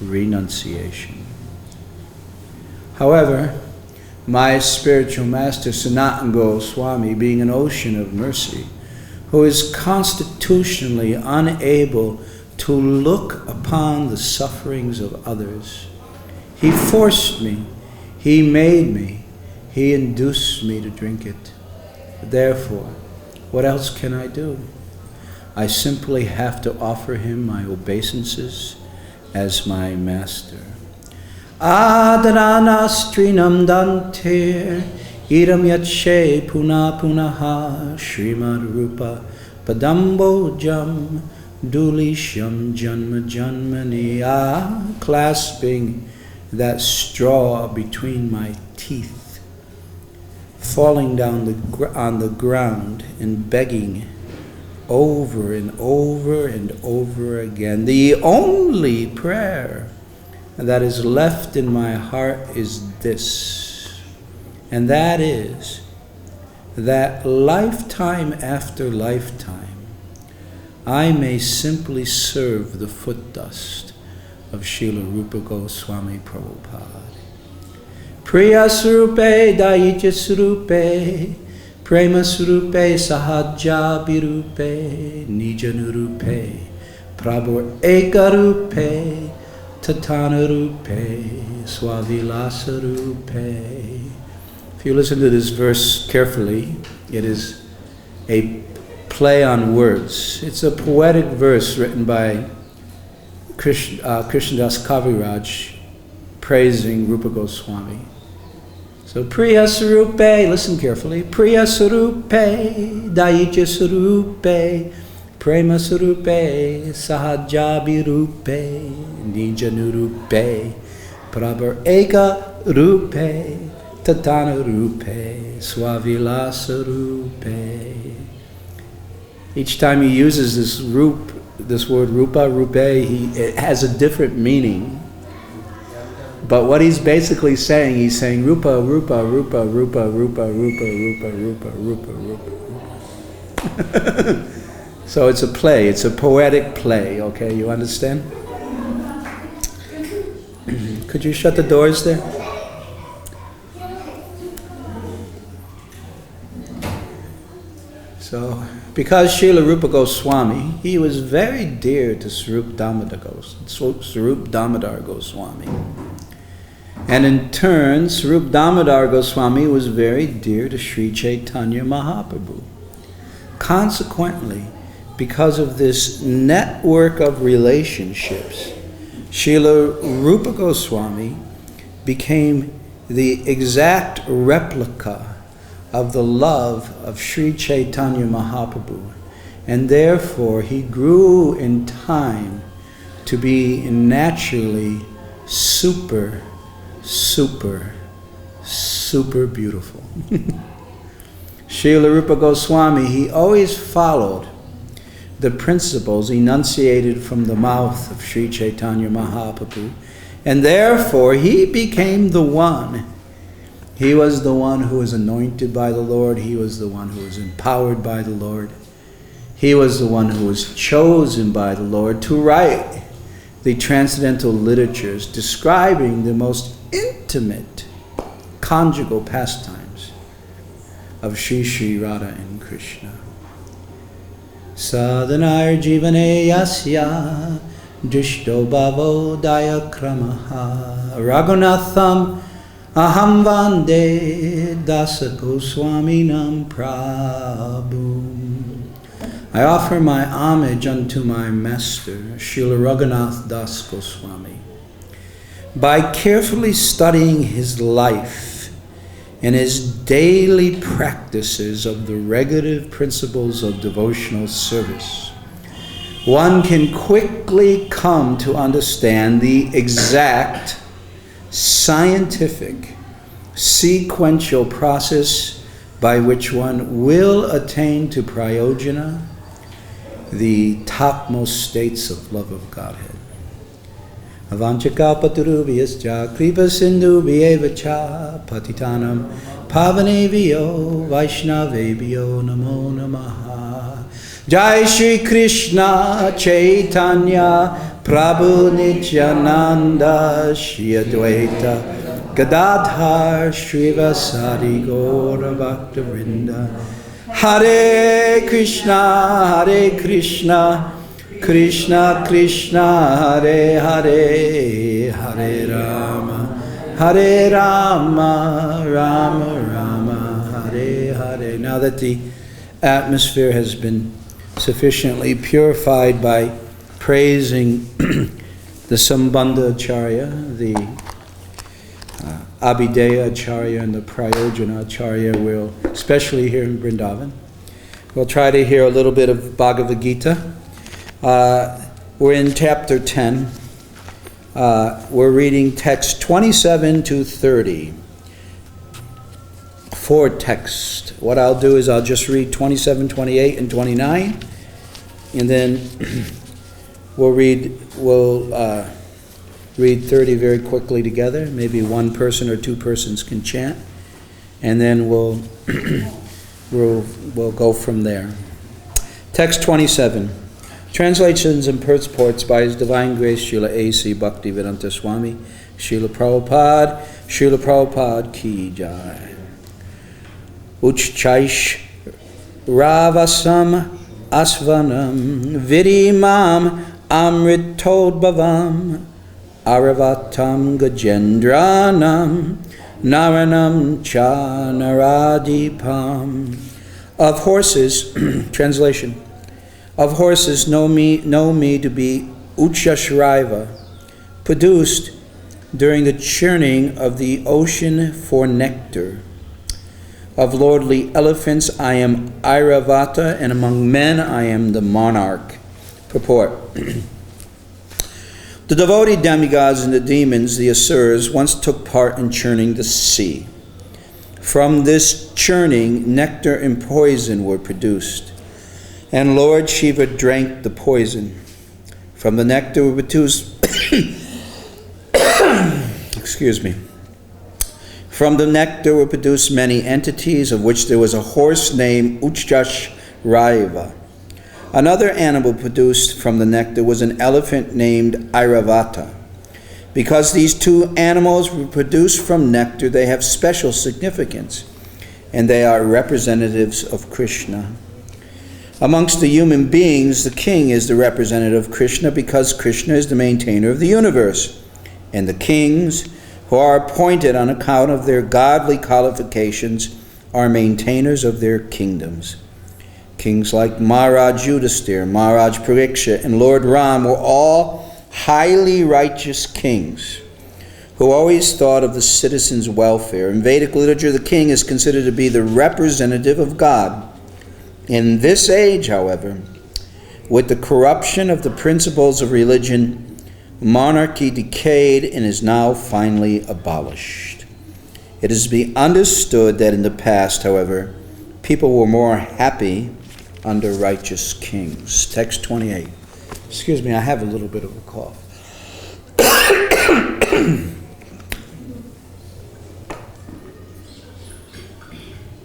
renunciation. However, my spiritual master Sanatana Goswami, being an ocean of mercy, who is constitutionally unable to look upon the sufferings of others, he forced me, he made me, he induced me to drink it. Therefore, what else can I do? I simply have to offer him my obeisances as my master. Adanastrinam dante idam yatshe puna punaha Srimad Rupa padambojam dulisham janma janmani. Clasping that straw between my teeth, falling down on the ground and begging over and over and over again. The only prayer that is left in my heart is this, and that is that lifetime after lifetime I may simply serve the foot dust of Srila Rupa Goswami Prabhupada. Priya Surupe Daitya Surupe Prema Surupe Sahaja Virupe Nijanurupe Prabhu Ekarupe Tatana Rupe Swavilasa Rupe. If you listen to this verse carefully, it is a play on words. It's a poetic verse written by Krishnadas Kaviraj praising Rupa Goswami. So Priya Sarupe, listen carefully. Priya Sarupe, Daitya Sarupe, Prema Sarupe, Sahajabi Rupe, Nijanurupe, Prabhar Eka Rupe, Tatana Rupe, Swavilasa Rupe. Each time he uses this word Rupa, Rupe, it has a different meaning. But what he's basically saying, he's saying Rupa, Rupa, Rupa, Rupa, Rupa, Rupa, Rupa, Rupa, Rupa, Rupa. So it's a play, it's a poetic play, okay, you understand? Could you shut the doors there? So, because Srila Rupa Goswami, he was very dear to Swarup Damodar Goswami. And in turn, Swarup Damodar Goswami was very dear to Sri Chaitanya Mahaprabhu. Consequently, because of this network of relationships, Srila Rupa Goswami became the exact replica of the love of Sri Chaitanya Mahaprabhu. And therefore, he grew in time to be naturally super beautiful. Srila Rupa Goswami, he always followed the principles enunciated from the mouth of Sri Chaitanya Mahaprabhu, and therefore he became the one. He was the one who was anointed by the Lord. He was the one who was empowered by the Lord. He was the one who was chosen by the Lord to write the transcendental literatures describing the most intimate conjugal pastimes of Shri Shri Radha and Krishna. Sadhanar jivane yasya drishto bhavo daya kramaha Raghunatham aham vande dasa Goswaminam Prabhu. I offer my homage unto my master, Srila Raghunath Das Goswami. By carefully studying his life and his daily practices of the regulative principles of devotional service, one can quickly come to understand the exact scientific sequential process by which one will attain to prayojana, the topmost states of love of Godhead. Avanchakalpatarubhyascha kripa sindhubhyevacha patitanam pavanebhyo vaishnavebhyo namo namaha. Jai Shri Krishna Chaitanya Prabhu Nityananda Shri Advaita Gadadhar Srivasadi Gaura Bhakta Vrinda. Hare Krishna, Krishna Krishna, Hare Hare, Hare Rama, Rama Rama, Hare Hare. Now that the atmosphere has been sufficiently purified by praising the Sambandha Acharya, the Abhideya Acharya, and the Prayojana Acharya, we'll, especially here in Vrindavan, we'll try to hear a little bit of Bhagavad Gita. We're in chapter 10. We're reading text 27 to 30. 4 texts. What I'll do is I'll just read 27, 28, and 29, and then we'll read 30 very quickly together. Maybe one person or two persons can chant, and then we'll go from there. Text 27. Translations and purports by His Divine Grace Srila A.C. Bhaktivedanta Swami, Srila Prabhupada Ki Jai. Uchchaish Ravasam Asvanam Vidimam Amritodbhavam Aravatam Gajendranam Naranam Cha Naradipam. Of horses, translation, of horses know me to be Uchashraiva, produced during the churning of the ocean for nectar. Of lordly elephants I am Airavata, and among men I am the monarch. Purport. The devotee demigods and the demons, the Asuras, once took part in churning the sea. From this churning, nectar and poison were produced, and Lord Shiva drank the poison. From the nectar were produced excuse me. From the nectar were produced many entities, of which there was a horse named Uchchashraiva. Another animal produced from the nectar was an elephant named Airavata. Because these two animals were produced from nectar, they have special significance, and they are representatives of Krishna. Amongst the human beings, the king is the representative of Krishna, because Krishna is the maintainer of the universe, and the kings, who are appointed on account of their godly qualifications, are maintainers of their kingdoms. Kings like Maharaj Yudhisthira, Maharaj Pariksha, and Lord Ram were all highly righteous kings who always thought of the citizens' welfare. In Vedic literature, the king is considered to be the representative of God. In this age, however, with the corruption of the principles of religion, monarchy decayed and is now finally abolished. It is to be understood that in the past, however, people were more happy under righteous kings. Text 28. Excuse me, I have a little bit of a cough.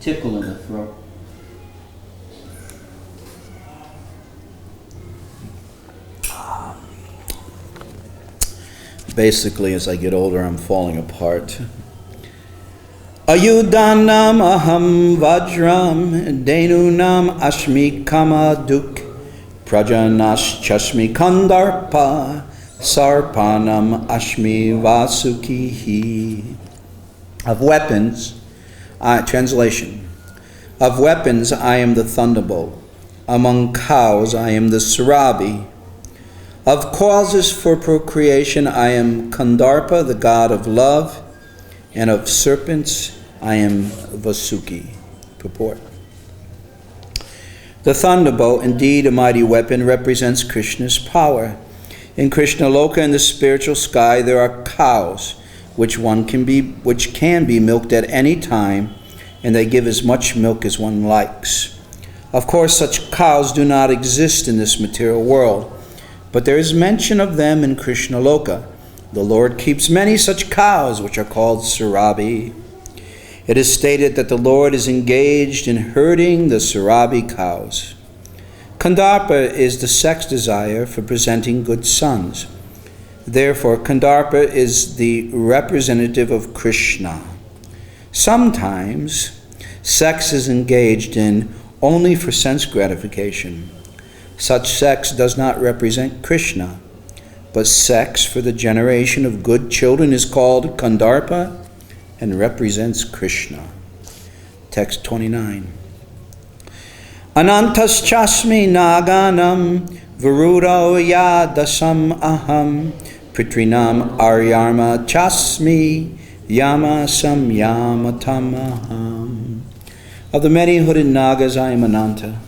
Tickle in the throat. Basically, as I get older, I'm falling apart. Ayudanam aham vajram, denunam ashmi kamaduk, prajanash chashmi kandarpa, sarpanam ashmi vasukihi. Of weapons, translation, of weapons I am the thunderbolt, among cows I am the sarabi. Of causes for procreation I am Kandarpa, the god of love, and of serpents I am Vasuki. Purport. The thunderbolt, indeed a mighty weapon, represents Krishna's power. In Krishna Loka, in the spiritual sky, there are cows, which can be milked at any time, and they give as much milk as one likes. Of course, such cows do not exist in this material world, but there is mention of them in Krishna Loka. The Lord keeps many such cows, which are called Sarabi. It is stated that the Lord is engaged in herding the Sarabi cows. Kandarpa is the sex desire for presenting good sons. Therefore, Kandarpa is the representative of Krishna. Sometimes, sex is engaged in only for sense gratification. Such sex does not represent Krishna, but sex for the generation of good children is called Kandarpa and represents Krishna. Text 29. Anantaschasmi naganam virudo yadasam aham pritrinam aryarma chasmi yama samyamatamaham. Of the many hooded Nagas I am Ananta,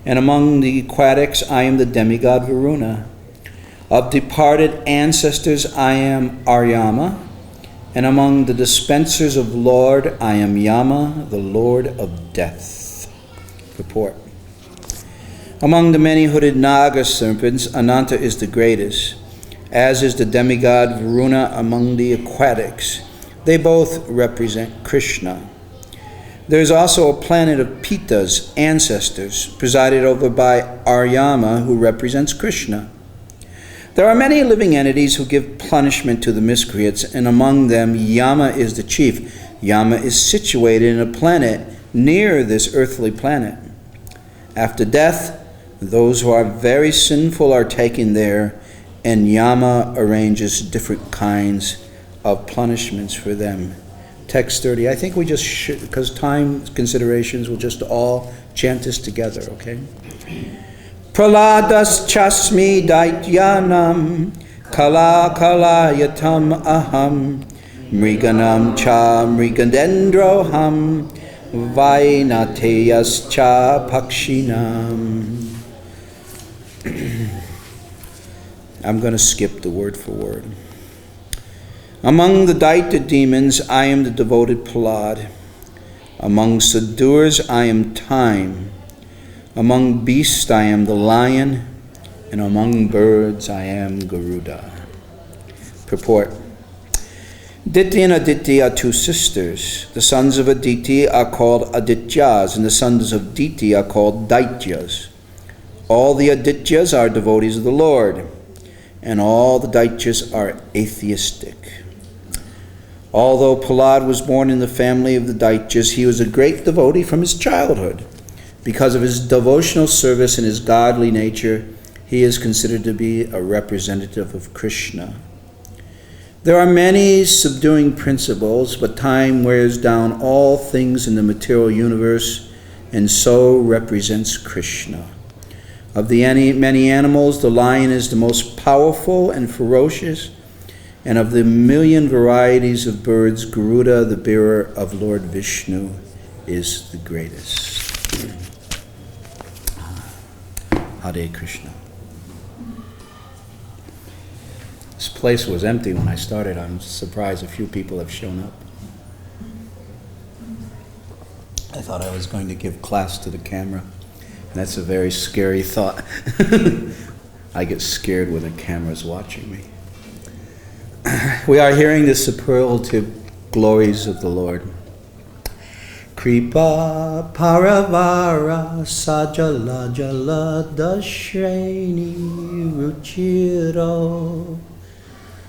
and among the aquatics I am the demigod Varuna. Of departed ancestors I am Aryama, and among the dispensers of Lord I am Yama, the Lord of Death. Purport. Among the many hooded Naga serpents, Ananta is the greatest, as is the demigod Varuna among the aquatics. They both represent Krishna. There is also a planet of Pitas, ancestors, presided over by Aryama, who represents Krishna. There are many living entities who give punishment to the miscreants, and among them Yama is the chief. Yama is situated in a planet near this earthly planet. After death, those who are very sinful are taken there, and Yama arranges different kinds of punishments for them. Text 30. I think we just should, because time considerations, we'll just all chant this together, okay? Praladas chasmi daityanam kala yatam aham mriganam cha mrigandendroham vainateyas cha pakshinam. I'm going to skip the word for word. Among the Daita demons, I am the devoted Prahlad. Among Sadurs, I am Time. Among beasts, I am the lion. And among birds, I am Garuda. Purport. Diti and Aditi are two sisters. The sons of Aditi are called Adityas, and the sons of Diti are called Daityas. All the Adityas are devotees of the Lord, and all the Daityas are atheistic. Although Prahlad was born in the family of the Daityas, he was a great devotee from his childhood. Because of his devotional service and his godly nature, he is considered to be a representative of Krishna. There are many subduing principles, but time wears down all things in the material universe, and so represents Krishna. Of the many animals, the lion is the most powerful and ferocious, and of the million varieties of birds, Garuda, the bearer of Lord Vishnu, is the greatest. Hare Krishna. This place was empty when I started. I'm surprised a few people have shown up. I thought I was going to give class to the camera, and that's a very scary thought. I get scared when the camera's watching me. We are hearing the superlative glories of the Lord. Kripa paravara sajala jala dashreni ruchiro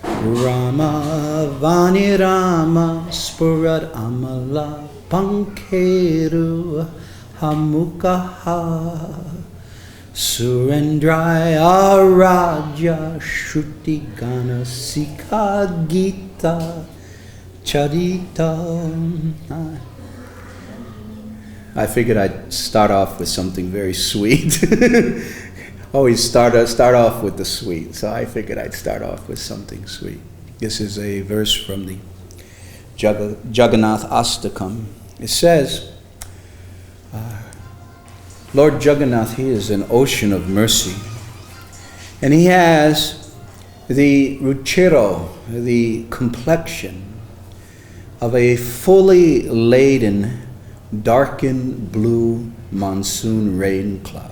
Rama vani Rama spurad amala pankeru hamukaha Surendraya Raja Shruti Gana Sikha Gita Charita. I figured I'd start off with something very sweet. Always start off with the sweet. So I figured I'd start off with something sweet. This is a verse from the Jagannath Astakam. It says, Lord Jagannath, he is an ocean of mercy. And he has the ruchiro, the complexion of a fully laden, darkened blue monsoon rain cloud.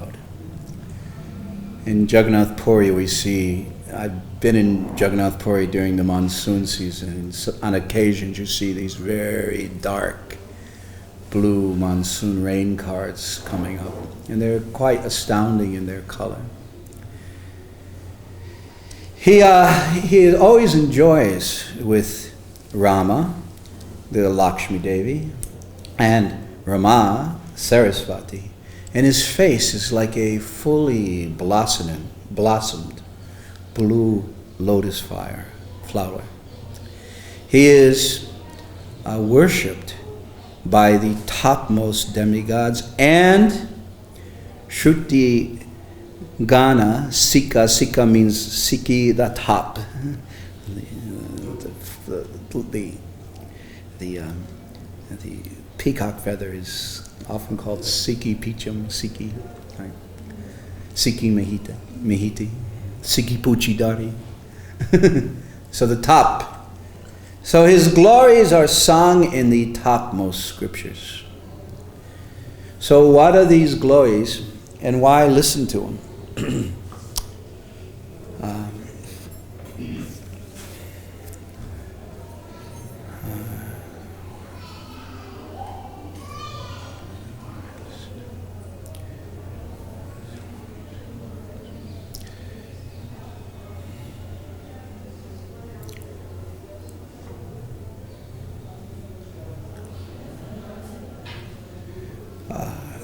In Jagannath Puri we see, I've been in Jagannath Puri during the monsoon season, and on occasions you see these very dark blue monsoon rain clouds coming up, and they're quite astounding in their color. He always enjoys with Rama, the Lakshmi Devi, and Rama, Sarasvati, and his face is like a fully blossomed blue lotus flower. He is worshipped by the topmost demigods, and Shruti Gana, Sika means Siki, the top. The peacock feather is often called Siki Picham, Siki, right? Siki Mehiti, Siki Puchidari. So the top. So his glories are sung in the topmost scriptures. So what are these glories, and why listen to them?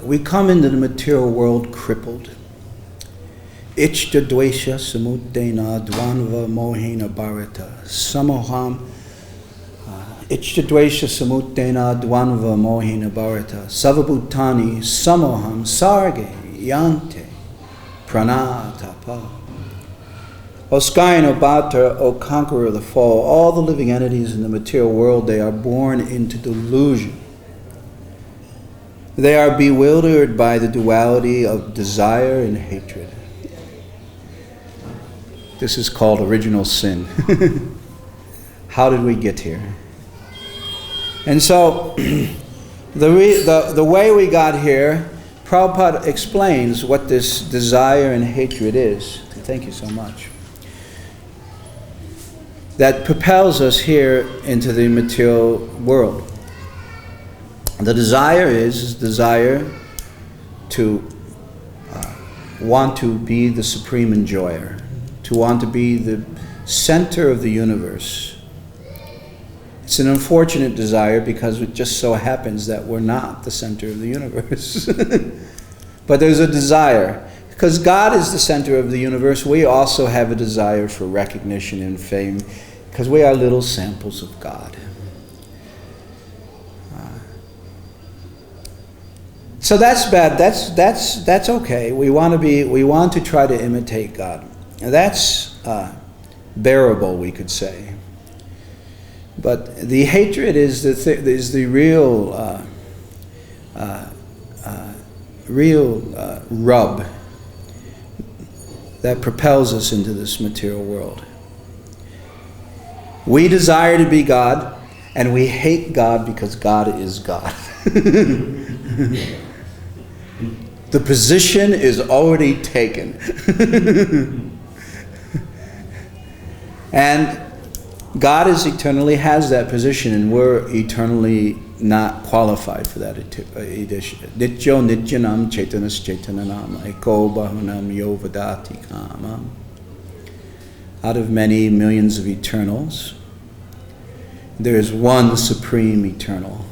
We come into the material world crippled. Ichta dvesha samudena dvanva mohena bharata samoham. Ichta dvesha samudena dvanva mohena bharata savabhutani samoham sarge yante pranatapa. O sky and O Bhatta, O conqueror of the fall, all the living entities in the material world, they are born into delusion. They are bewildered by the duality of desire and hatred. This is called original sin. How did we get here? And so, the way we got here, Prabhupada explains what this desire and hatred is. Thank you so much. That propels us here into the material world. The desire is desire to want to be the supreme enjoyer, to want to be the center of the universe. It's an unfortunate desire because it just so happens that we're not the center of the universe. But there's a desire. Because God is the center of the universe, we also have a desire for recognition and fame because we are little samples of God. So that's bad. That's okay. We want to try to imitate God. That's bearable, we could say. But the hatred is the real rub that propels us into this material world. We desire to be God, and we hate God because God is God. The position is already taken. And God eternally has that position, and we're eternally not qualified for that edition. Nityo nityanam chaitanas chaitananam eko bahunam yovadati kamam. Out of many millions of eternals, there is one supreme eternal.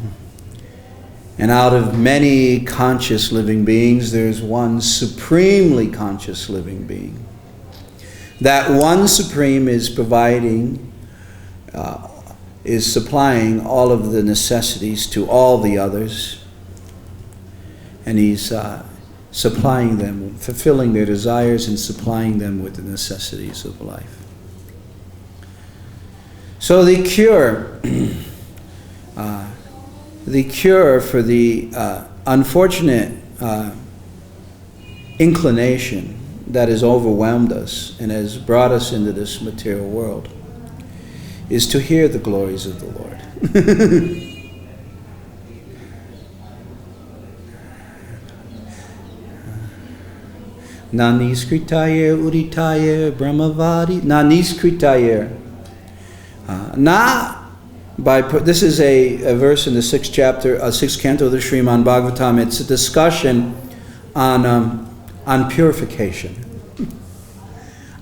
And out of many conscious living beings, there's one supremely conscious living being. That one supreme is supplying all of the necessities to all the others. And he's supplying them, fulfilling their desires and supplying them with the necessities of life. So the cure for the unfortunate inclination that has overwhelmed us and has brought us into this material world is to hear the glories of the Lord. Naniskritaya uditaya brahmavadi. Naniskritaya. This is a verse in the 6th chapter, 6th canto of the Srimad Bhagavatam. It's a discussion on purification.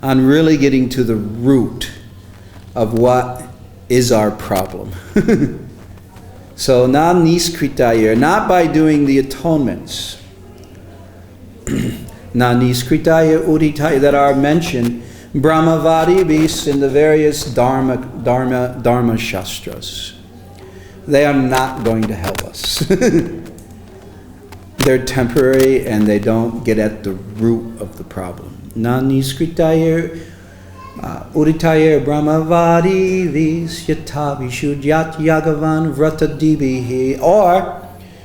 on really getting to the root of what is our problem. So, na niskritaya, not by doing the atonements, na niskritaya uditaya, that are mentioned, Brahmavadi in the various dharma shastras. They are not going to help us. They're temporary and they don't get at the root of the problem. Na niskritaya uditaya brahmavadi yata vishudyat yagavan vratadibihi. Or,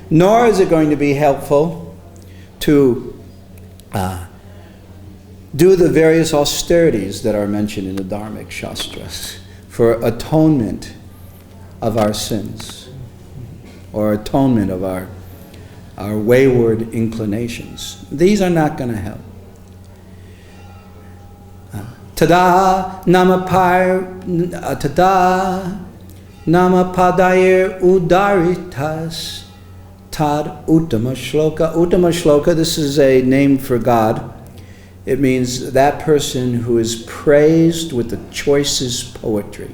nor is it going to be helpful to do the various austerities that are mentioned in the Dharmic Shastras for atonement of our sins, or atonement of our wayward inclinations. These are not going to help. Tada namapadayir udaritas tad uttama shloka. Uttama shloka, this is a name for God. It means that person who is praised with the choicest poetry.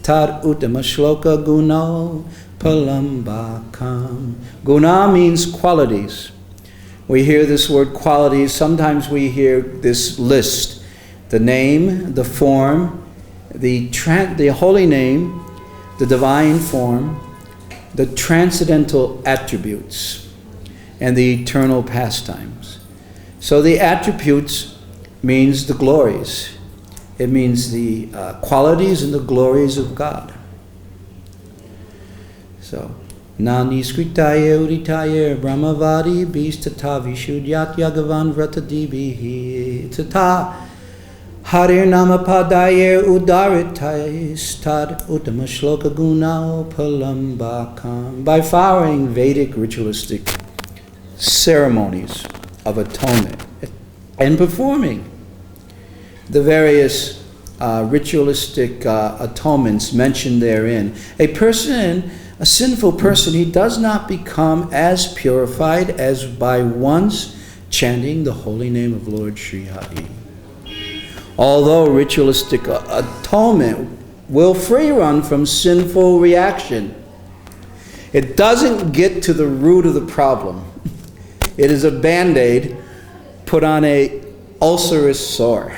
Tad uttama shloka guno palambakam. Guna means qualities. We hear this word qualities. Sometimes we hear this list. The name, the form, the holy name, the divine form, the transcendental attributes, and the eternal pastimes. So the attributes means the glories. It means the qualities and the glories of God. So, na niskritaya uditaya brahmavadi bistata vishudyat yagavan vratadibihi tata harir namapadaya udaritais tad uttama shloka guna palambakam. By following Vedic ritualistic ceremonies of atonement and performing the various ritualistic atonements mentioned therein, a sinful person, he does not become as purified as by once chanting the holy name of Lord Sri Hari. Although ritualistic atonement will free one from sinful reaction, it doesn't get to the root of the problem. It is a band-aid put on a ulcerous sore.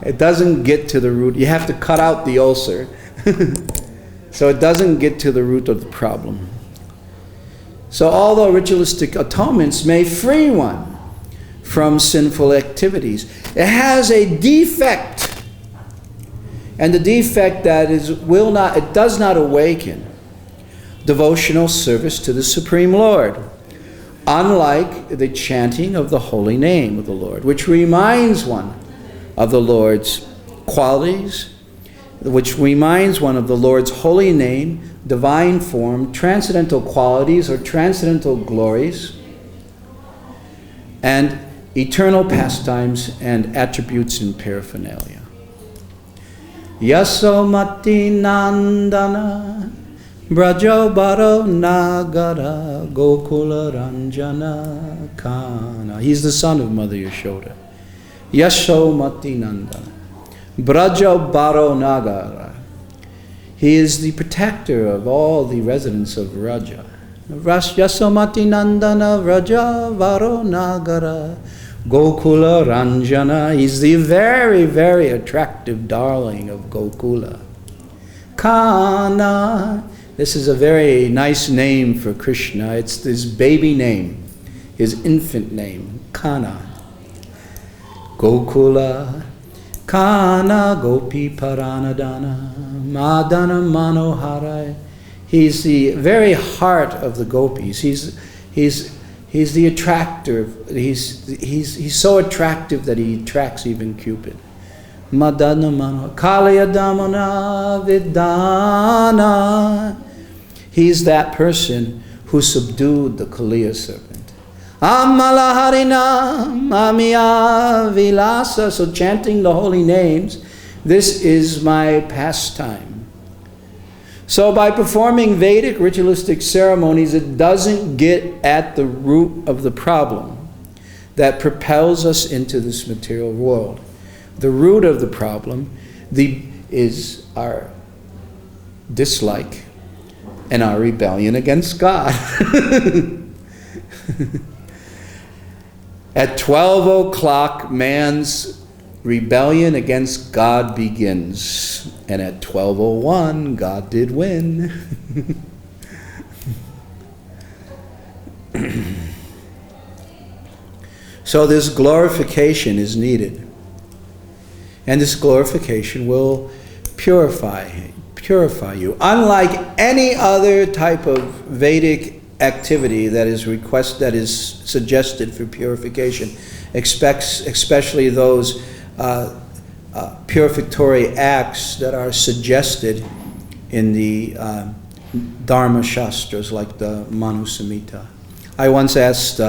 It doesn't get to the root. You have to cut out the ulcer. So it doesn't get to the root of the problem. So although ritualistic atonements may free one from sinful activities, it has a defect. And the defect that it does not awaken devotional service to the Supreme Lord, unlike the chanting of the holy name of the Lord, which reminds one of the Lord's qualities, which reminds one of the Lord's holy name, divine form, transcendental qualities or transcendental glories, and eternal pastimes and attributes and paraphernalia. Yasomati Nandana Brajo Baro Nagara Gokula Ranjana Kana. He's the son of Mother Yashoda. Yasomati Nandana Brajo Baro Nagara. He is the protector of all the residents of Raja. Yasomati Nandana Raja Baro Nagara Gokula Ranjana. He's the very, very attractive darling of Gokula. Kana. This is a very nice name for Krishna. It's his baby name, his infant name, Kana. Gokula, Kana Gopi Paranadana, Madana Manohara. He's the very heart of the gopis. He's the attractor. He's so attractive that he attracts even Cupid. Madana Mano Kalya Damana Vidana. He's that person who subdued the Kaliya serpent. Amalaharina Mamiya Vilasa. So chanting the holy names, this is my pastime. So by performing Vedic ritualistic ceremonies, it doesn't get at the root of the problem. that propels us into this material world. The root of the problem is our dislike and our rebellion against God. At 12 o'clock, man's rebellion against God begins. And at 12:01, God did win. So this glorification is needed. And this glorification will purify you. Unlike any other type of Vedic activity that is suggested for purification, especially those purificatory acts that are suggested in the Dharma Shastras, like the Manu Samhita. I once asked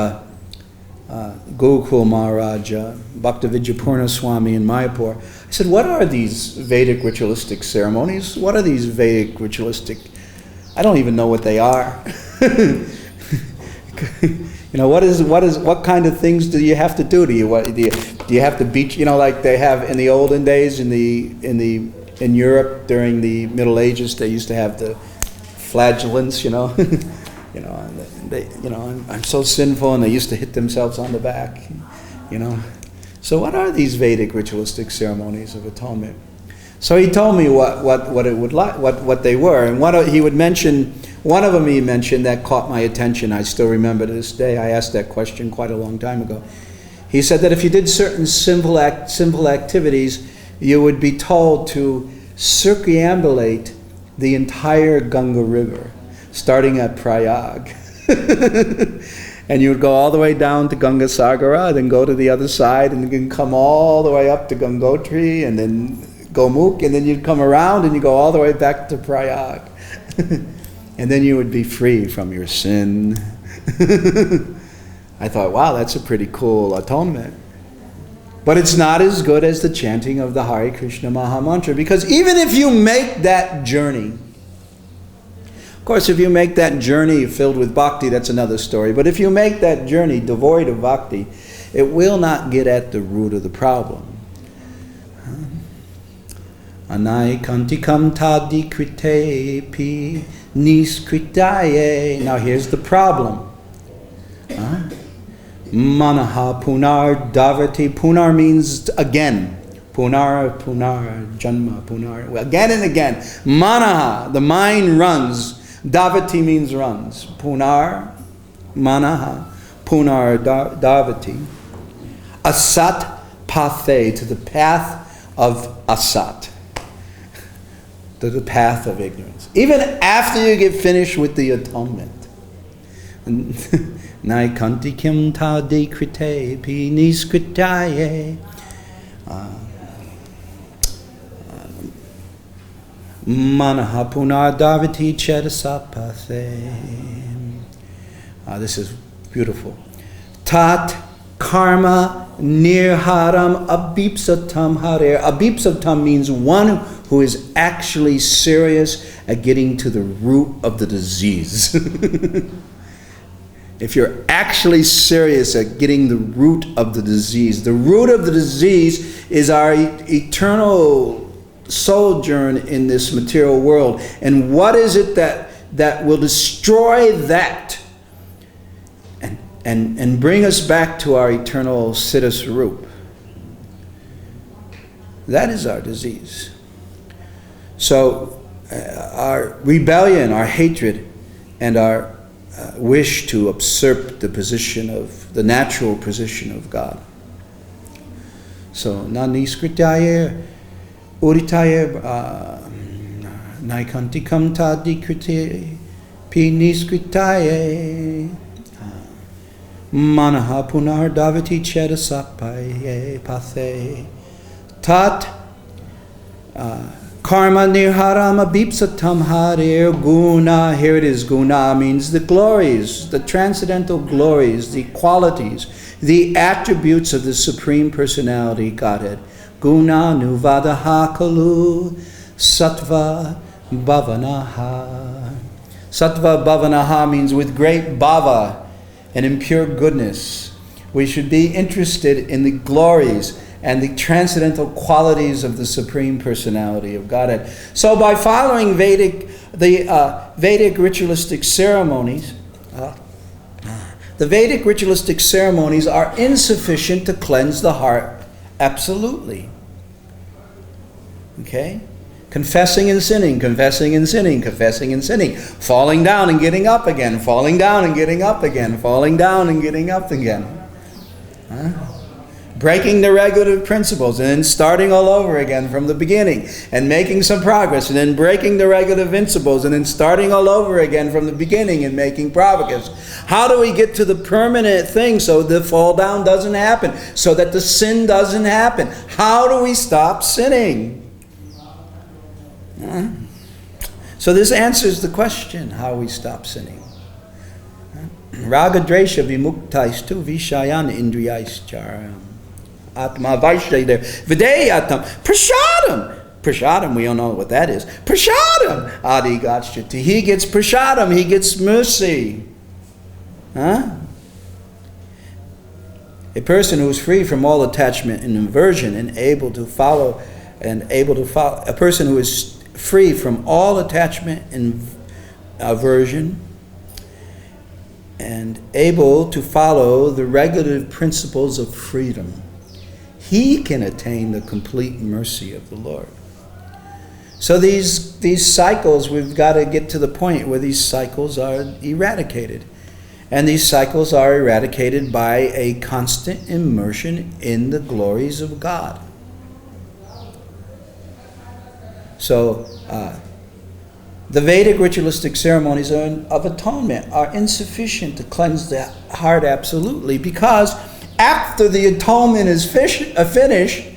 Gokul Maharaja, Bhaktividyapurna Swami in Mayapur, I said, what are these Vedic ritualistic ceremonies? What are these Vedic ritualistic? I don't even know what they are. What kind of things do you have to do? Do you have to beat, like they have in the olden days in Europe during the Middle Ages, they used to have the flagellants, I'm so sinful, and they used to hit themselves on the back, So what are these Vedic ritualistic ceremonies of atonement? So he told me what it would like, what they were, and he would mention. One of them he mentioned that caught my attention. I still remember to this day. I asked that question quite a long time ago. He said that if you did certain simple activities, you would be told to circumambulate the entire Ganga River, starting at Prayag. And you would go all the way down to Gangasagara, then go to the other side, and then come all the way up to Gangotri, and then Gomukh, and then you'd come around and you go all the way back to Prayag. And then you would be free from your sin. I thought, wow, that's a pretty cool atonement. But it's not as good as the chanting of the Hare Krishna Maha Mantra, because even if you make that journey, of course, if you make that journey filled with bhakti, that's another story. But if you make that journey devoid of bhakti, it will not get at the root of the problem. Anaikantikam tadikrite pi niskritaye. Now here's the problem. Manaha punar davati. Punar means again. Punar, janma, punar. Again and again. Manaha, the mind runs. Davati means runs. Punar, manaha, punar davati. Asat pathe, to the path of asat. To the path of ignorance. Even after you get finished with the atonement. Naikantikim ta dekrite pi niskritaye. Manaha punar davati chedasapathe. This is beautiful. Tat karma nirharam abhipsatam harer. Abhipsatam means one who is actually serious at getting to the root of the disease. If you're actually serious at getting the root of the disease is our eternal sojourn in this material world. And what is it that will destroy that and bring us back to our eternal Siddha Swarup? That is our disease. So our rebellion, our hatred, and our wish to usurp the natural position of God. So, na niskritaye uritaye naikantikam ta dikrite pi niskritaye manaha punar davati chedasapaye pathe tat karma nirharam abhipsatam harir guna. Here it is. Guna means the glories, the transcendental glories, the qualities, the attributes of the Supreme Personality Godhead. Guna nuvadaha kalu sattva bhavanaha. Sattva bhavanaha means with great bhava and impure goodness. We should be interested in the glories and the transcendental qualities of the Supreme Personality of Godhead. So by following the Vedic ritualistic ceremonies, the Vedic ritualistic ceremonies are insufficient to cleanse the heart absolutely. Okay? Confessing and sinning, confessing and sinning, confessing and sinning. Falling down and getting up again, falling down and getting up again, falling down and getting up again. Breaking the regulative principles and then starting all over again from the beginning and making some progress and then breaking the regulative principles and then starting all over again from the beginning and making progress. How do we get to the permanent thing so the fall down doesn't happen, so that the sin doesn't happen? How do we stop sinning? So this answers the question, how we stop sinning. Raga dresha vimuktaisthu vishayan indriyaischara atma vaishya videyatam prashadam. Prashadam, we don't know what that is. Prashadam adi gachyati. He gets prashadam, he gets mercy. A person who is free from all attachment and aversion and able to follow, a person who is free from all attachment and aversion and able to follow the regulative principles of freedom, he can attain the complete mercy of the Lord. So these cycles, we've got to get to the point where these cycles are eradicated. And these cycles are eradicated by a constant immersion in the glories of God. So, the Vedic ritualistic ceremonies of atonement are insufficient to cleanse the heart absolutely, because after the atonement is finished,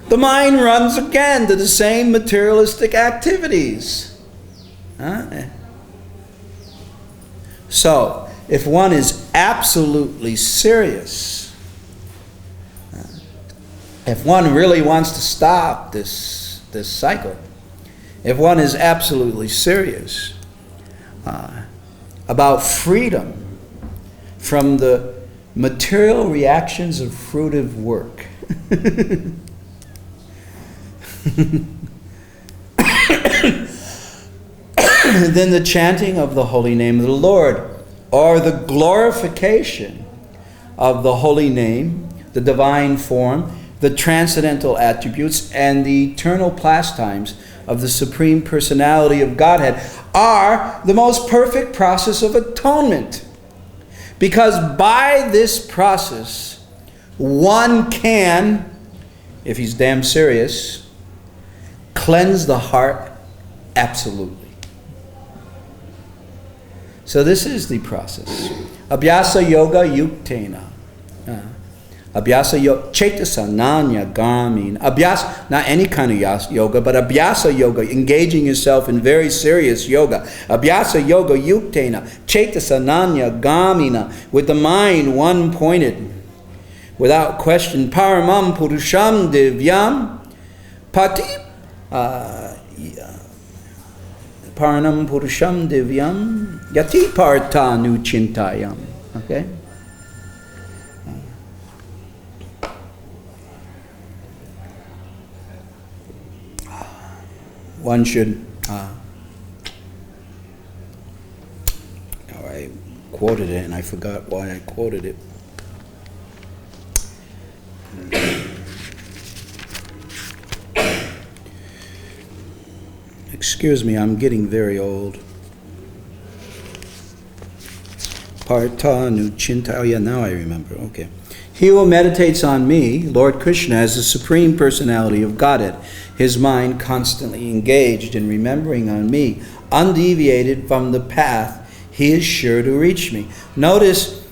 the mind runs again to the same materialistic activities. So, if one is absolutely serious, if one really wants to stop this cycle, if one is absolutely serious about freedom from the material reactions of fruitive work, then the chanting of the holy name of the Lord, or the glorification of the holy name, the divine form, the transcendental attributes, and the eternal pastimes of the Supreme Personality of Godhead are the most perfect process of atonement. Because by this process, one can, if he's damn serious, cleanse the heart absolutely. So this is the process. Abhyasa yoga yuktena. Abhyasa yoga, chetasa nanya gamin. Abhyasa, not any kind of yoga, but abhyasa yoga, engaging yourself in very serious yoga. Abhyasa yoga yuktena, chetasa nanya gamina, with the mind one-pointed, without question. Paramam purusham divyam pati. Paranam purusham divyam yati partha nuchintayam. Okay? One should, I quoted it and I forgot why I quoted it. Excuse me, I'm getting very old. Partha nuchinta, oh yeah, now I remember, okay. He who meditates on me, Lord Krishna, as the Supreme Personality of Godhead, his mind constantly engaged in remembering on me, undeviated from the path, he is sure to reach me. Notice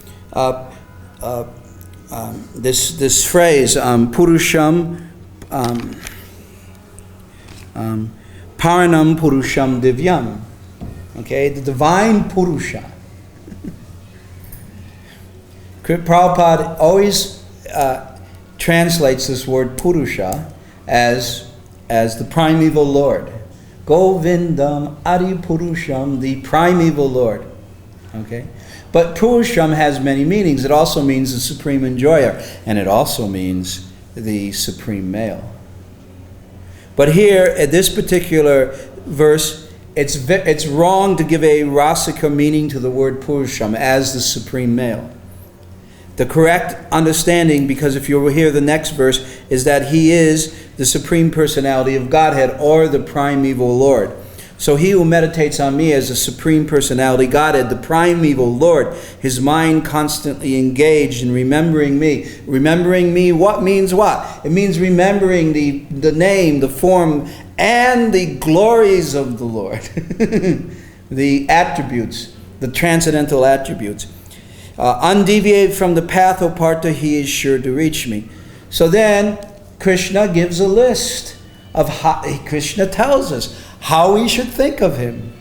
this phrase, Purusham, Paranam Purusham Divyam. Okay, the divine Purusha. Prabhupada always translates this word Purusha as the primeval Lord. Govindam Adi Purusham, the primeval Lord. Okay? But Purusham has many meanings. It also means the supreme enjoyer, and it also means the supreme male. But here, at this particular verse, it's wrong to give a rasika meaning to the word Purusham as the supreme male. The correct understanding, because if you will hear the next verse, is that he is the supreme personality of Godhead, or the primeval Lord. So he who meditates on me as the supreme personality Godhead, the primeval Lord, his mind constantly engaged in remembering me. Remembering me, what means what? It means remembering the name, the form, and the glories of the Lord. The attributes, the transcendental attributes. Undeviated from the path, O Partha, he is sure to reach me. So then, Krishna gives a list of how, Krishna tells us how we should think of him.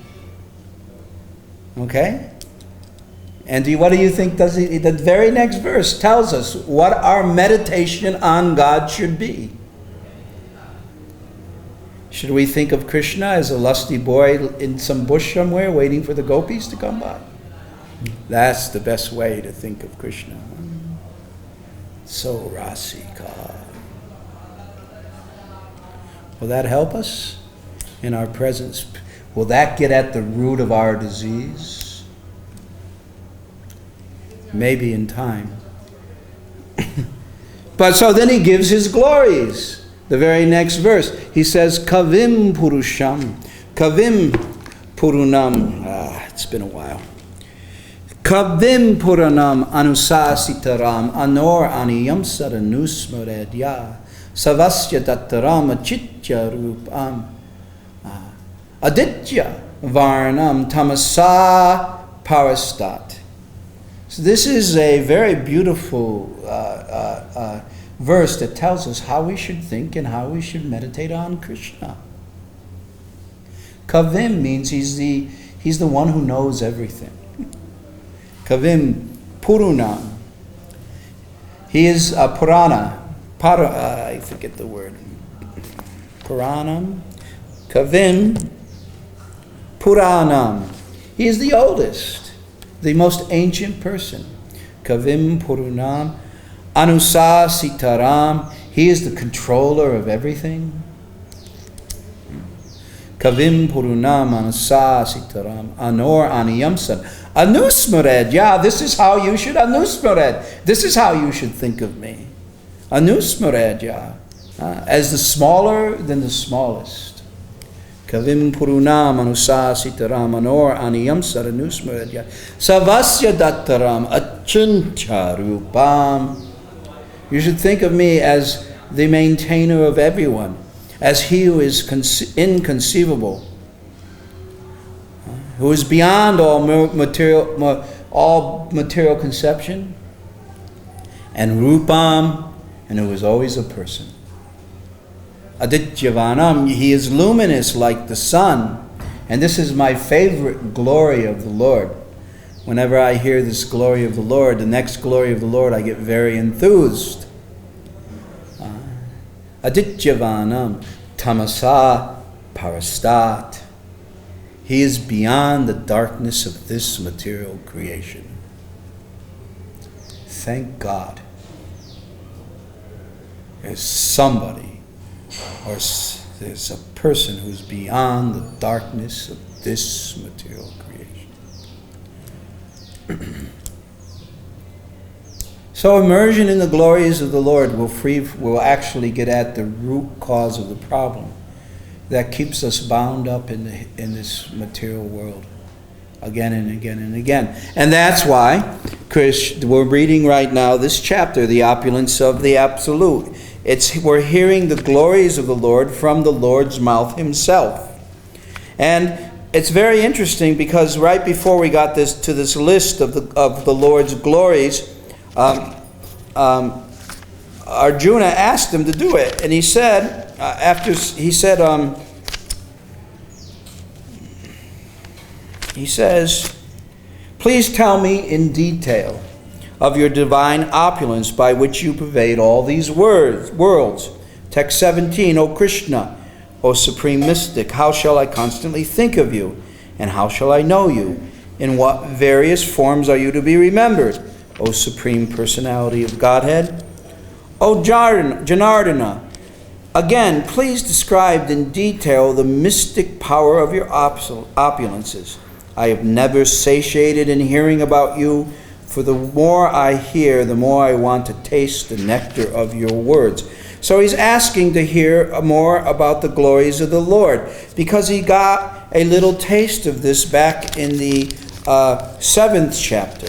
Okay? And what do you think the very next verse tells us what our meditation on God should be. Should we think of Krishna as a lusty boy in some bush somewhere waiting for the gopis to come by? That's the best way to think of Krishna. So rasika. Will that help us in our presence? Will that get at the root of our disease? Maybe in time. But so then he gives his glories. The very next verse, he says, Kavim Purusham, Kavim Purunam. It's been a while. Kavim Puranam Anusasitaram Anor Aniyam Saranusmaredya Savasya Dattaram Achitya Rupam Aditya Varnam Tamasa Parastat. So this is a very beautiful verse that tells us how we should think and how we should meditate on Krishna. Kavim means he's the one who knows everything. Kavim Purunam. He is a Purana. I forget the word. Puranam. Kavim Puranam. He is the oldest, the most ancient person. Kavim Purunam. Anusa Sitaram. He is the controller of everything. Kavim Purunam Anusa Sitaram. Anor Aniyamsan. Anusmared. Yeah, this is how you should Anusmared. This is how you should think of me. Anusmared, yeah. As the smaller than the smallest. Kavim Purunam Anusa Sitaram Anor Aniyamsar Anusmared, yeah. Savasya Dattaram Achintya Rupam. You should think of me as the maintainer of everyone, as he who is inconceivable, who is beyond all material conception, and Rupam, and who is always a person. Adityavanam, he is luminous like the sun, and this is my favorite glory of the Lord. Whenever I hear this glory of the Lord, the next glory of the Lord, I get very enthused. Adityavanam tamasa parastat. He is beyond the darkness of this material creation. Thank God. There's somebody, or there's a person who's beyond the darkness of this material creation. So immersion in the glories of the Lord will actually get at the root cause of the problem that keeps us bound up in this material world again and again and again. And that's why, Chris, we're reading right now this chapter, The Opulence of the Absolute. We're hearing the glories of the Lord from the Lord's mouth himself. And it's very interesting because right before we got to this list of the Lord's glories, Arjuna asked him to do it, and he said, he says, please tell me in detail of your divine opulence by which you pervade all these worlds. Text 17, O Krishna, O Supreme Mystic, how shall I constantly think of you, and how shall I know you? In what various forms are you to be remembered, O Supreme Personality of Godhead? O Janardana, again, please describe in detail the mystic power of your opulences. I have never satiated in hearing about you, for the more I hear, the more I want to taste the nectar of your words. So he's asking to hear more about the glories of the Lord, because he got a little taste of this back in the 7th chapter.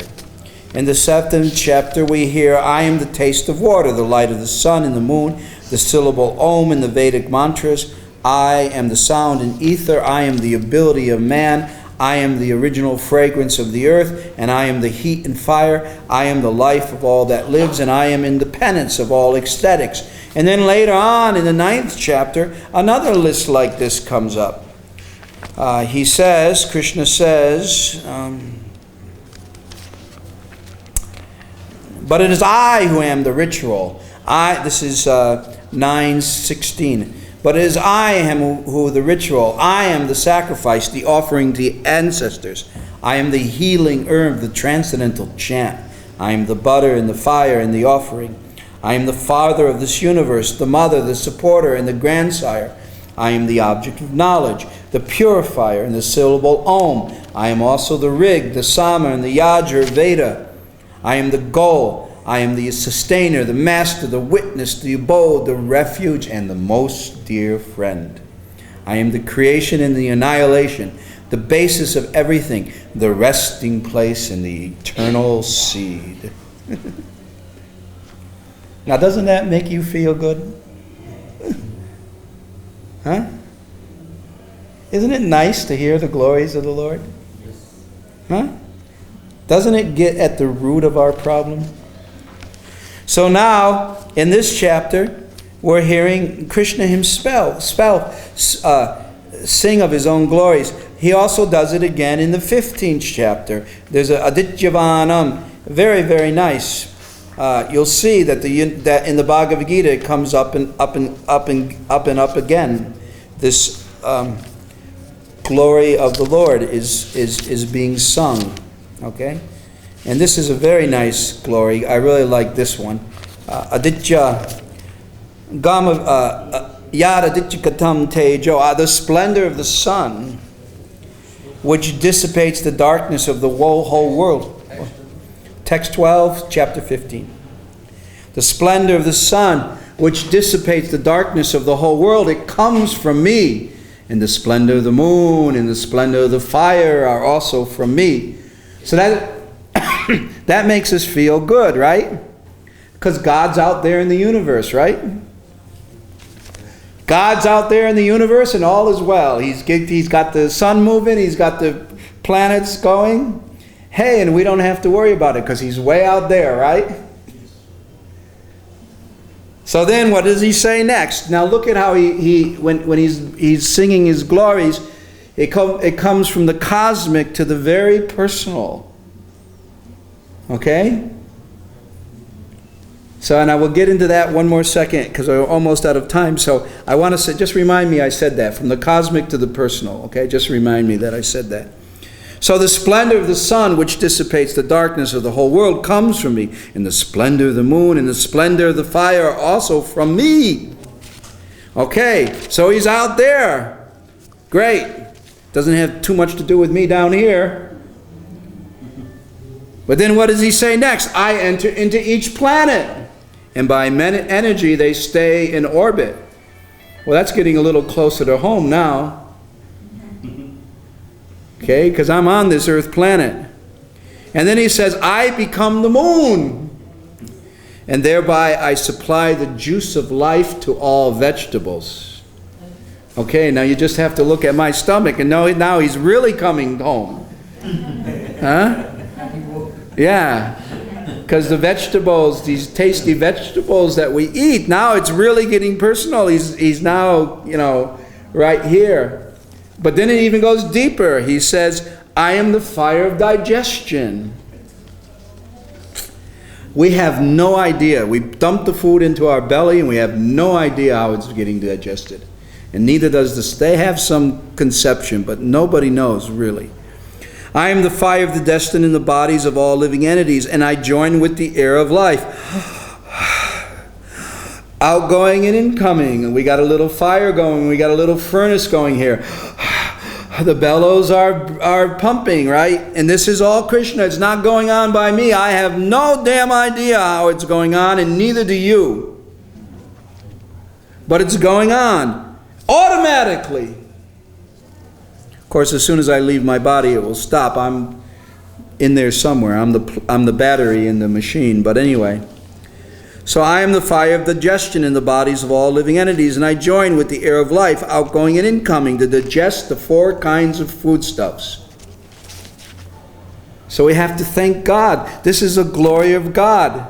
In the 7th chapter we hear, I am the taste of water, the light of the sun and the moon, the syllable Om in the Vedic mantras. I am the sound in ether. I am the ability of man. I am the original fragrance of the earth, and I am the heat and fire. I am the life of all that lives, and I am independence of all ecstatics. And then later on in the 9th chapter, another list like this comes up. Krishna says, but it is I who am the ritual. This is 9:16. But it is I am who the ritual. I am the sacrifice, the offering to the ancestors. I am the healing herb, the transcendental chant. I am the butter and the fire and the offering. I am the father of this universe, the mother, the supporter, and the grandsire. I am the object of knowledge, the purifier, and the syllable Om. I am also the Rig, the Sama, and the Yajur Veda. I am the goal. I am the sustainer, the master, the witness, the abode, the refuge, and the most dear friend. I am the creation and the annihilation, the basis of everything, the resting place and the eternal seed. Now, doesn't that make you feel good? Huh? Isn't it nice to hear the glories of the Lord? Huh? Doesn't it get at the root of our problem? So now, in this chapter, we're hearing Krishna himself sing of his own glories. He also does it again in the 15th chapter. There's a Adityavanam, very, very nice. You'll see that that in the Bhagavad Gita it comes up and up again. This glory of the Lord is being sung. Okay? And this is a very nice glory. I really like this one. Aditya Gama Yad Aditya Katam Tejo, the splendor of the sun, which dissipates the darkness of the whole world. Text 12, chapter 15. The splendor of the sun, which dissipates the darkness of the whole world, it comes from me. And the splendor of the moon and the splendor of the fire are also from me. So that makes us feel good, right? Because God's out there in the universe, right? God's out there in the universe and all is well. He's got the sun moving, he's got the planets going. Hey, and we don't have to worry about it because he's way out there, right? So then what does he say next? Now look at how when he's singing his glories, it comes from the cosmic to the very personal. Okay? So, and I will get into that one more second because we're almost out of time. So I want to say, just remind me I said that, from the cosmic to the personal. Okay? Just remind me that I said that. So the splendor of the sun, which dissipates the darkness of the whole world, comes from me. And the splendor of the moon and the splendor of the fire are also from me. Okay, so he's out there. Great. Doesn't have too much to do with me down here. But then what does he say next? I enter into each planet, and by energy they stay in orbit. Well, that's getting a little closer to home now. Okay, because I'm on this earth planet. And then he says, I become the moon. And thereby I supply the juice of life to all vegetables. Okay, now you just have to look at my stomach and know now he's really coming home. Huh? Yeah. Because the vegetables, these tasty vegetables that we eat, now it's really getting personal. He's now, right here. But then it even goes deeper. He says, I am the fire of digestion. We have no idea. We dump the food into our belly and we have no idea how it's getting digested. And neither does this. They have some conception, but nobody knows really. I am the fire of the destiny in the bodies of all living entities, and I join with the air of life. Outgoing and incoming. And we got a little fire going. We got a little furnace going here. The bellows are pumping, right? And this is all Krishna. It's not going on by me. I have no damn idea how it's going on, and neither do you. But it's going on automatically. Of course, as soon as I leave my body, it will stop. I'm in there somewhere. I'm the battery in the machine. But anyway. So I am the fire of digestion in the bodies of all living entities, and I join with the air of life, outgoing and incoming, to digest the 4 kinds of foodstuffs. So we have to thank God. This is a glory of God.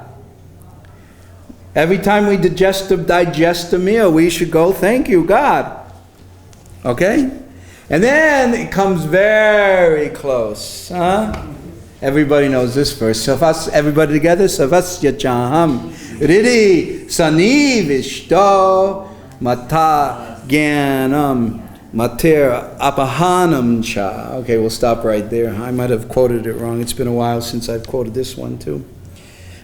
Every time we digest a meal, we should go, thank you, God. Okay? And then it comes very close. Everybody knows this verse. Everybody together. Savasya chaham ridi sanivishto mata gyanam mater apahanam cha. Okay, we'll stop right there. I might have quoted it wrong. It's been a while since I've quoted this one too.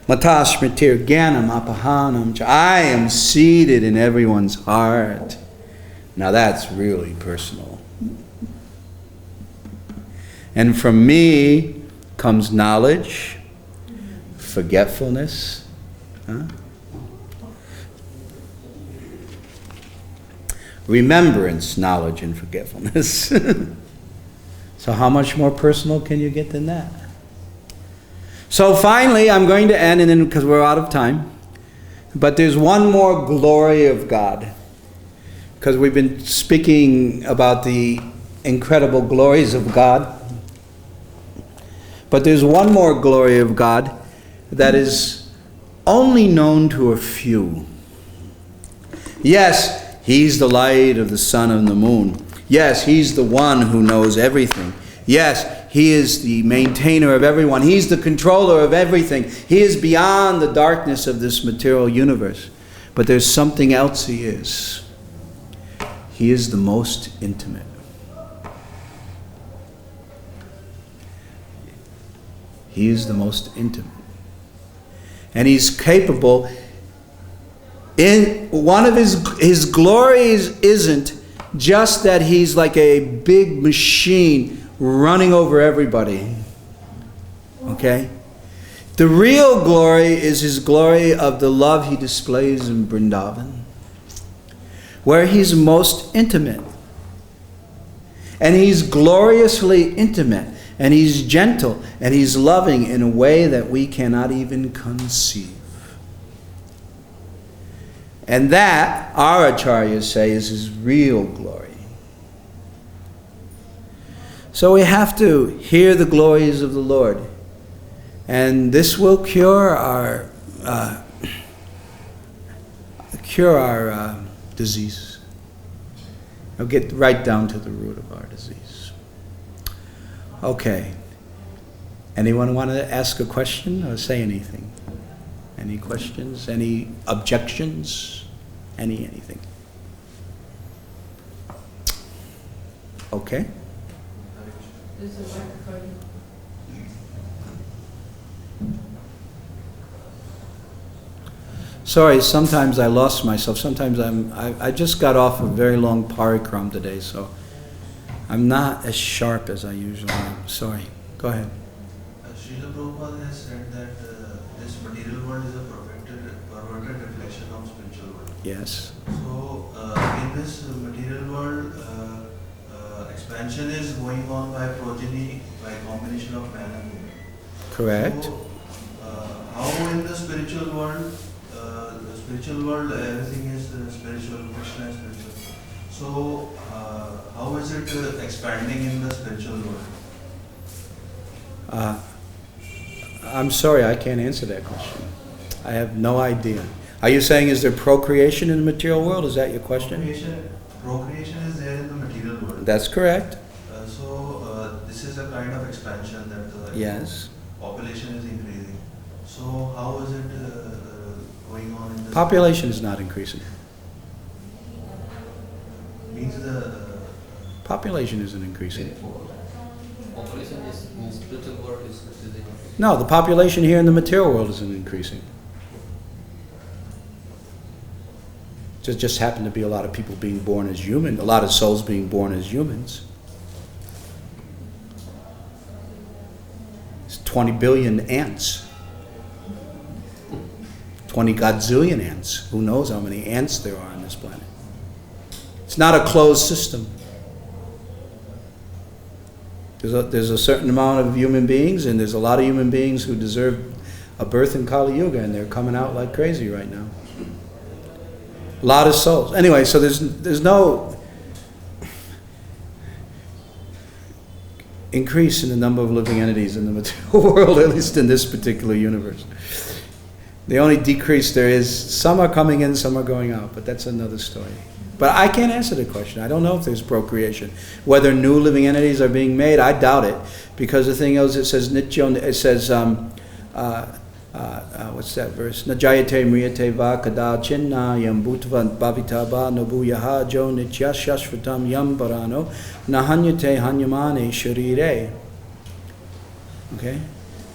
Mata shmitir gyanam apahanam cha. I am seated in everyone's heart. Now that's really personal. And from me comes knowledge, forgetfulness, remembrance, knowledge, and forgetfulness. So how much more personal can you get than that? So finally, I'm going to end, and then because we're out of time, but there's one more glory of God, because we've been speaking about the incredible glories of God. But there's one more glory of God that is only known to a few. Yes, He's the light of the sun and the moon. Yes, He's the one who knows everything. Yes, He is the maintainer of everyone. He's the controller of everything. He is beyond the darkness of this material universe. But there's something else He is. He is the most intimate. He is the most intimate. And He's capable. In one of his glories isn't just that He's like a big machine running over everybody. Okay? The real glory is His glory of the love He displays in Vrindavan, where He's most intimate. And He's gloriously intimate. And He's gentle, and He's loving in a way that we cannot even conceive. And that, our acharyas say, is His real glory. So we have to hear the glories of the Lord. And this will cure our disease. It'll get right down to the root of our disease. Okay. Anyone want to ask a question or say anything? Any questions? Any objections? Anything? Okay. Is the microphone? Sorry, sometimes I lost myself. Sometimes I just got off a very long parikram today, so I'm not as sharp as I usually am. Sorry. Go ahead. Srila Prabhupada has said that this material world is a perverted reflection of spiritual world. Yes. So, in this material world, expansion is going on by progeny, by combination of man and woman. Correct. So, how in the spiritual world, everything is spiritual, Krishna is spiritual. So, how is it expanding in the spiritual world? I'm sorry, I can't answer that question. I have no idea. Are you saying, is there procreation in the material world? Is that your question? Procreation is there in the material world. That's correct. So this is a kind of expansion that the Yes. population is increasing. So how is it going on in the Population is not increasing. Means the Population isn't increasing. population is in spiritual world is increasing. No, the population here in the material world isn't increasing. Just happened to be a lot of people being born as human, a lot of souls being born as humans. It's 20 billion ants. 20 godzillion ants. Who knows how many ants there are on this planet? It's not a closed system. There's a certain amount of human beings, and there's a lot of human beings who deserve a birth in Kali Yuga, and they're coming out like crazy right now. A lot of souls. Anyway, so there's no increase in the number of living entities in the material world, at least in this particular universe. The only decrease there is, some are coming in, some are going out, but that's another story. But I can't answer the question. I don't know if there's procreation. Whether new living entities are being made, I doubt it. Because the thing is, it says, what's that verse? Najayate mriyate va kada chinna yam bhutva bhavita ba nabu yaha jo nitya shashvatam yam parano nahanyate hanyamane sharire. Okay?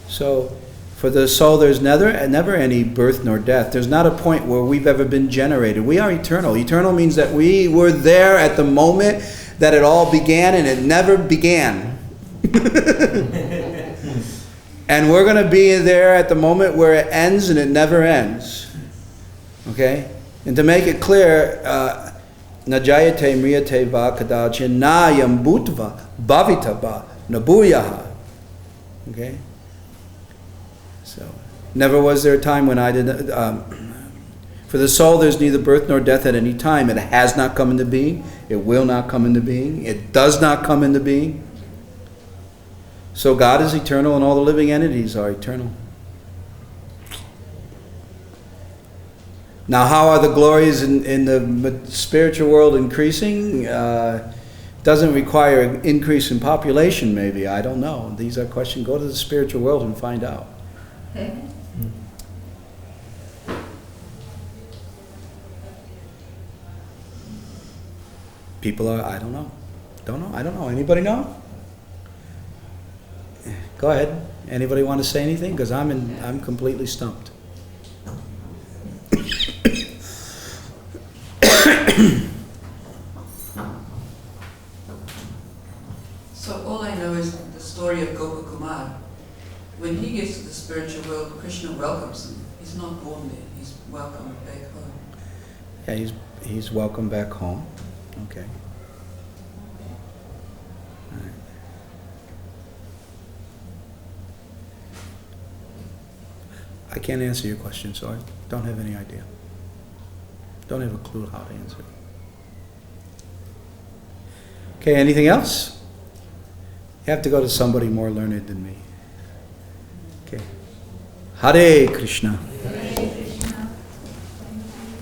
So, for the soul, there's never any birth nor death. There's not a point where we've ever been generated. We are eternal. Eternal means that we were there at the moment that it all began, and it never began. And we're going to be there at the moment where it ends, and it never ends. Okay? And to make it clear, Najayate mriyate va kadachin na yam bhutva bhavita ba nabuyaha. Okay? So, never was there a time when I did. For the soul, there's neither birth nor death at any time. It has not come into being. It will not come into being. It does not come into being. So God is eternal, and all the living entities are eternal. Now, how are the glories in the spiritual world increasing? Doesn't require an increase in population, maybe. I don't know. These are questions. Go to the spiritual world and find out. People are, I don't know. I don't know. Anybody know? Go ahead. Anybody want to say anything? Because I'm completely stumped. So all I know is the story of Gopakumar. When he gets to the spiritual world, Krishna welcomes him. He's not born there. He's welcomed back home. Yeah, he's welcome back home. Okay. All right. I can't answer your question, so I don't have any idea. Don't have a clue how to answer it. Okay, anything else? You have to go to somebody more learned than me. Okay. Hare Krishna.